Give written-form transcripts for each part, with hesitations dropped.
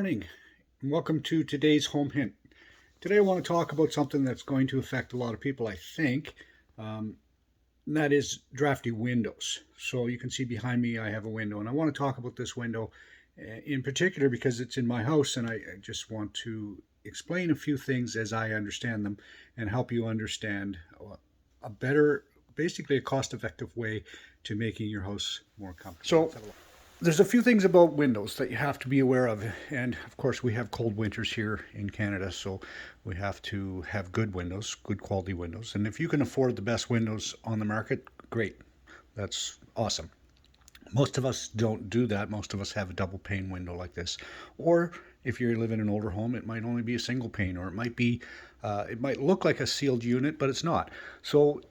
morning, and welcome to today's Home Hint. Today I want to talk about something that's going to affect a lot of people, I think, and that is drafty windows. So you can see behind me I have a window, and I want to talk about this window in particular because it's in my house, and I just want to explain a few things as I understand them and help you understand a better, basically a cost-effective way to making your house more comfortable. So there's a few things about windows that you have to be aware of, and of course we have cold winters here in Canada, so we have to have good windows, good quality windows. And if you can afford the best windows on the market, great, that's awesome. Most of us don't do that. Most of us have a double pane window like this, or if you live in an older home, it might only be a single pane, or it might look like a sealed unit, but it's not. So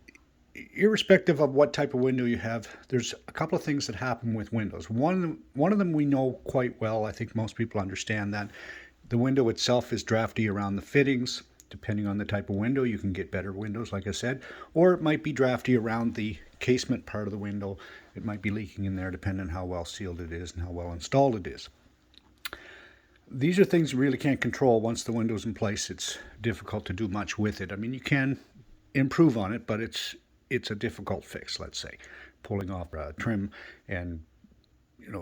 irrespective of what type of window you have, there's a couple of things that happen with windows. One of them we know quite well. I think most people understand that the window itself is drafty around the fittings. Depending on the type of window, you can get better windows, like I said, or it might be drafty around the casement part of the window. It might be leaking in there, depending on how well sealed it is and how well installed it is. These are things you really can't control. Once the window's in place, it's difficult to do much with it. I mean, you can improve on it, but it's a difficult fix. Let's say pulling off trim and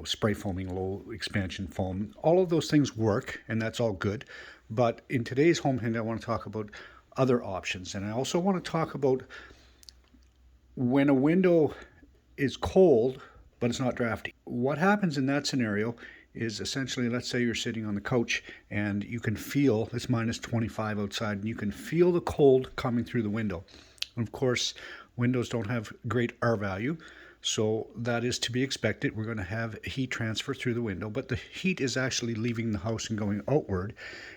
spray foaming, low expansion foam, all of those things work, and that's all good. But in today's Home Hint, I want to talk about other options, and I also want to talk about when a window is cold but it's not drafty. What happens in that scenario is essentially, let's say you're sitting on the couch and you can feel it's minus 25 outside, and you can feel the cold coming through the window. And of course, windows don't have great R value, so that is to be expected. We're going to have heat transfer through the window, but the heat is actually leaving the house and going outward.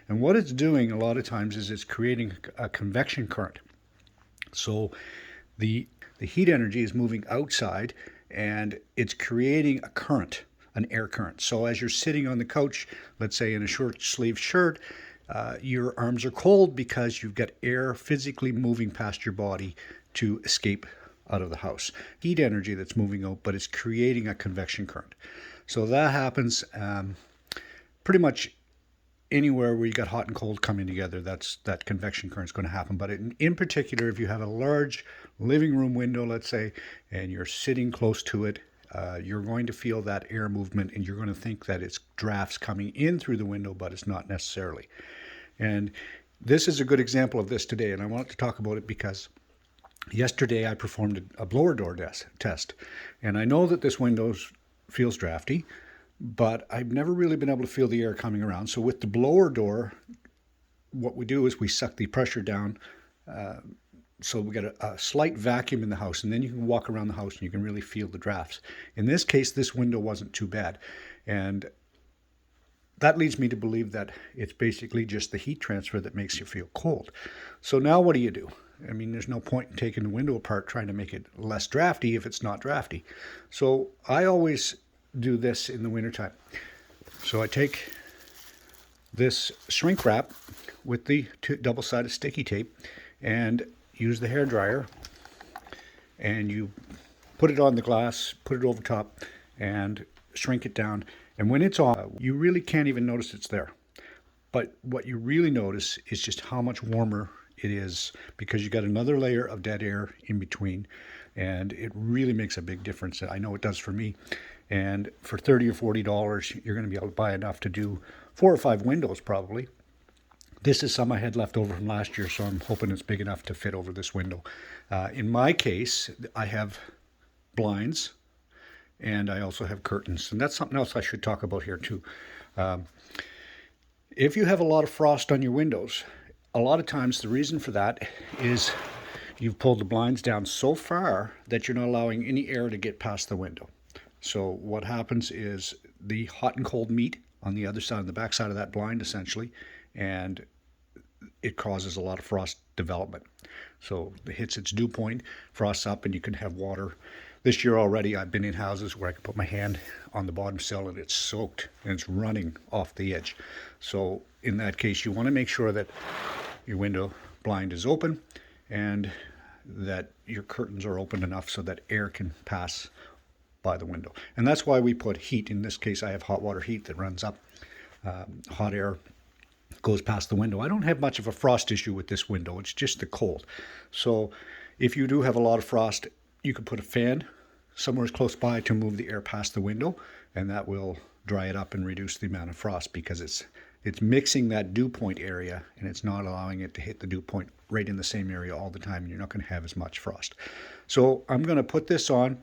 And what it's doing a lot of times is it's creating a convection current. So the heat energy is moving outside and it's creating a current, an air current. So as you're sitting on the couch, let's say in a short sleeve shirt, your arms are cold because you've got air physically moving past your body to escape out of the house. Heat energy that's moving out, but it's creating a convection current. So that happens pretty much anywhere where you got hot and cold coming together. That convection current is going to happen. But in particular, if you have a large living room window, let's say, and you're sitting close to it, you're going to feel that air movement, and you're going to think that it's drafts coming in through the window, but it's not necessarily. And this is a good example of this today, and I wanted to talk about it because yesterday I performed a blower door test, and I know that this window feels drafty, but I've never really been able to feel the air coming around. So with the blower door, what we do is we suck the pressure down, so we get a slight vacuum in the house, and then you can walk around the house and you can really feel the drafts. In this case, this window wasn't too bad, and that leads me to believe that it's basically just the heat transfer that makes you feel cold. So now what do? I mean, there's no point in taking the window apart trying to make it less drafty if it's not drafty. So I always do this in the wintertime. So I take this shrink wrap with the double-sided sticky tape and use the hair dryer, and you put it on the glass, put it over top, and shrink it down. And when it's on, you really can't even notice it's there. But what you really notice is just how much warmer it is, because you got another layer of dead air in between, and it really makes a big difference. I know it does for me. And for $30 or $40, you're going to be able to buy enough to do 4 or 5 windows probably. This is some I had left over from last year, so I'm hoping it's big enough to fit over this window. In my case, I have blinds, and I also have curtains, and that's something else I should talk about here too. If you have a lot of frost on your windows, a lot of times the reason for that is you've pulled the blinds down so far that you're not allowing any air to get past the window. So what happens is the hot and cold meet on the other side, on the back side of that blind essentially, and it causes a lot of frost development. So it hits its dew point, frosts up, and you can have water. This year already I've been in houses where I can put my hand on the bottom sill and it's soaked and it's running off the edge. So in that case, you want to make sure that your window blind is open and that your curtains are open enough so that air can pass by the window. And that's why we put heat. In this case, I have hot water heat that runs up hot air goes past the window. I don't have much of a frost issue with this window. It's just the cold. So if you do have a lot of frost, you could put a fan somewhere close by to move the air past the window, and that will dry it up and reduce the amount of frost, because it's mixing that dew point area and it's not allowing it to hit the dew point right in the same area all the time, and you're not going to have as much frost. So I'm going to put this on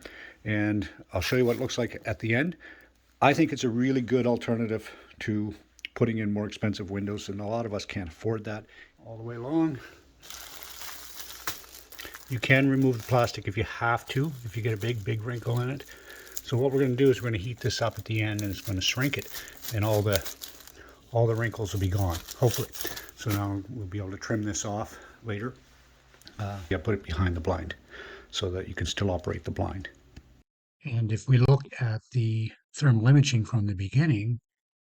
and I'll show you what it looks like at the end. I think it's a really good alternative to putting in more expensive windows, and a lot of us can't afford that. All the way along, you can remove the plastic if you have to, if you get a big wrinkle in it. So what we're going to do is we're going to heat this up at the end, and it's going to shrink it, and all the wrinkles will be gone, hopefully. So now we'll be able to trim this off later. Yeah, put it behind the blind so that you can still operate the blind. And if we look at the thermal imaging from the beginning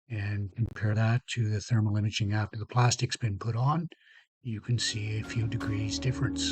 and compare that to the thermal imaging after the plastic's been put on, you can see a few degrees difference.